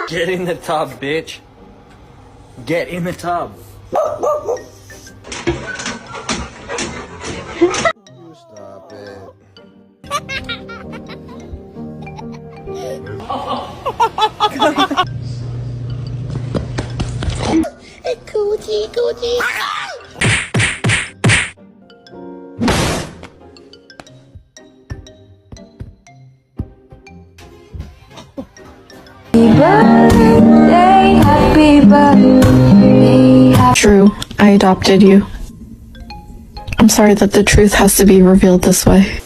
Get in the tub, bitch. Get in the tub. Stop it. Coochie, coochie. Happy birthday. True, I adopted you. I'm sorry that the truth has to be revealed this way.